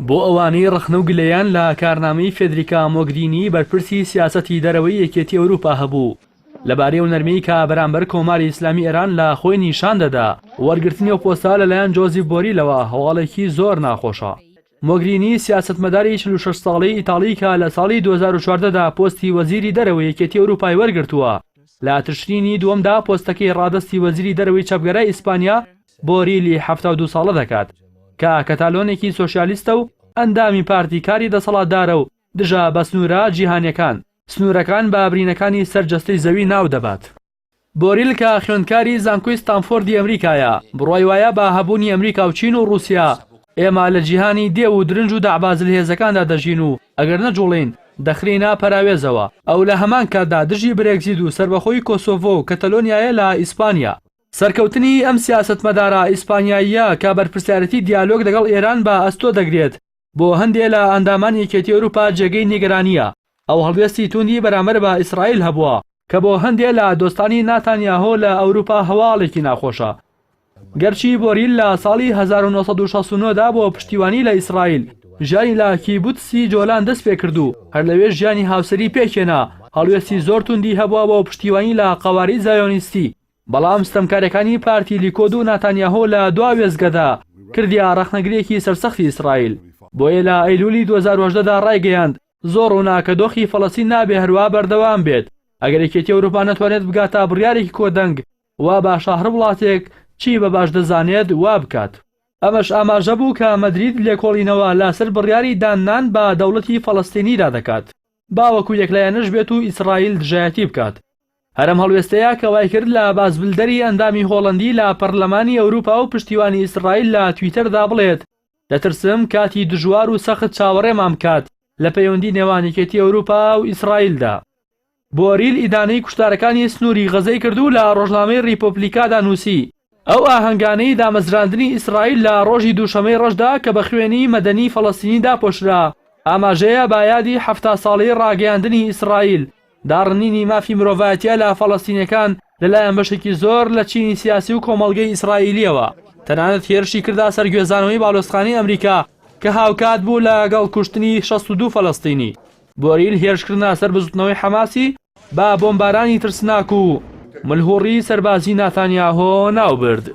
بۆ ئەوانەی ڕخنە و گلەیان لە کارنامەی فێدریکا مۆگرینی بەرپرسی سیاسەتی دەرەوەی یەکێتی ئەوروپا هەبوو لەبارەی نەرمەی کە بەرامبەر کۆماری ئیسلامی ئێران لە خۆی نیشان دەدا وەرگرتنی ئەو پۆستە لەلایەن جۆزیف بۆریلەوە هەواڵێکی زۆر ناخۆشە. مۆگرینی سیاسەتمەداری 46 ساڵەی ئیتاڵی کە لە ساڵی 2014دا پۆستی وەزیری دەرەوەی یەکێتی ئەوروپای وەرگرتووە لە تشرینی دووەمدا پۆستەکەی ڕادستی وەزیری دەرەوەی چەپگەرای ئیسپانیا بۆریلی 72 ساڵە دەکات کە کەتالۆنێکی سۆشیالیستە و ئەندامی پارتیکاری دەسەڵاتدارە و دژە بە سنوورە جیهانیەکان سنوورەکان بە برینەکانی سەرجەستەی زەوی ناو دەبات. بۆریل کە خوێندکاری زانکۆی ستانفۆردی ئەمریکایە بڕوای وایە بە هەبوونی ئەمریکا و چین و رووسیا ئێمە لە جیهانی دێ و درنج و داعباز لە هێزەکاندا دەژین و ئەگەر نەجوڵین دەخرینە پەراوێزەوە. ئەو لە هەمان کاتدا دژی برێکزید و سەربەخۆی کۆسۆڤۆ و کەتەلۆنیایە لە ئیسپانیا. سەرکەوتنی ئەم سیاسەتمەدارە ئیسپانیاییە کە بەرپرسیارەتی دیالۆگ لەگەڵ ئێران بە ئەستۆ دەگرێت بۆ هەندێک لە ئەندامان یەکێتی ئەوروپا جێگەی نیگەرانیە. ئەو هەڵوێستی توندی بەرامبەر بە ئیسرائیل هەبووە کە بۆ هەندێک لە دۆستانی ناتانیاهۆ لە ئەوروپا هەواڵێکی ناخۆشە. گەرچی بۆریل لە ساڵی 1969دا بۆ پشتیوانی لە ئیسرائیل ژیانی لە کیبوتسی جۆلان دەست پێ کردو هەر لەوێ ژیانی هاوسەری پێکێنا هەڵوێستی زۆر توندی هەبووە بۆ پشتیوانی لە قەواری زایۆنیستی. بەڵام ستەمکارەکانی پارتی لیکۆد و ناتانیاهۆ لە دوا وێزگەدا کردیا ڕەخنەگرێکی سەرسەختی ئیسرائیل. بۆیە لە ئەیلولی 2018دا ڕایگەیاند زۆر ڕوونا کە دۆخی فەڵەستین نابێ هەروە بەردەوام بێت ئەگەر یەکێتی ئەوروپا نەتوانێت بگاتە بڕیارێکی کۆدەنگ وا باشە هەر وڵاتێک چی بە باش دەزانێت وا بکات. ئەمەش ئاماژە بوو کە مەدرید لێکۆڵینەوە لەسەر بڕیاری دانان بە دەوڵەتی فەڵەستینیدا دەکات باوەکو یەکلایەنش بێت و ئیسرائیل دژایەتی بکات. هەرم هەڵوێستەیە کە وای کرد لە بازبلدەری ئەندامی هۆڵەندی لە پەرلەمانی ئەوروپا و پشتیوانی ئیسرائیل لە تویتەردا بڵێت دەترسم کاتی دژوار و سەخت چاوەڕێمان بکات لە پەیوەندی نێوان یەکێتی ئەوروپا و ئیسرائیلدا. بۆریل ئیدانەی کوشتارەکانی سنووری غەزەی کردو لە ڕۆژنامەی ریپۆبلیکادا نووسی ئەو ئاهەنگانەی دامەزراندنی ئیسرائیل لە ڕۆژی دووشەمەی ڕەشدا کە بە خوێنی مەدەنی فەڵەستینی داپۆشرا ئاماژەیە بە یادی 70 ساڵەی ڕاگەیاندنی ئیسرائیل داڕنینی مافی مرۆڤایەتیە لە فەڵەستینیەکان لەلایەن بەشێکی زۆر لە چینی سیاسی و کۆمەڵگەی ئیسرائیلیەوە. تەنانەت هێرشی کردا سەرگوێزانەوەی باڵۆستخانەی ئەمریکا کە هاوکات بوو لەگەڵ کوشتنی 62 فەڵەستینی. بۆریل هێرشکردنا سەر بزوتنەوەی حەماسی با بۆمبارانی ترسناک و ملهوڕی سەربازی ناتانیاهۆ ناوبرد.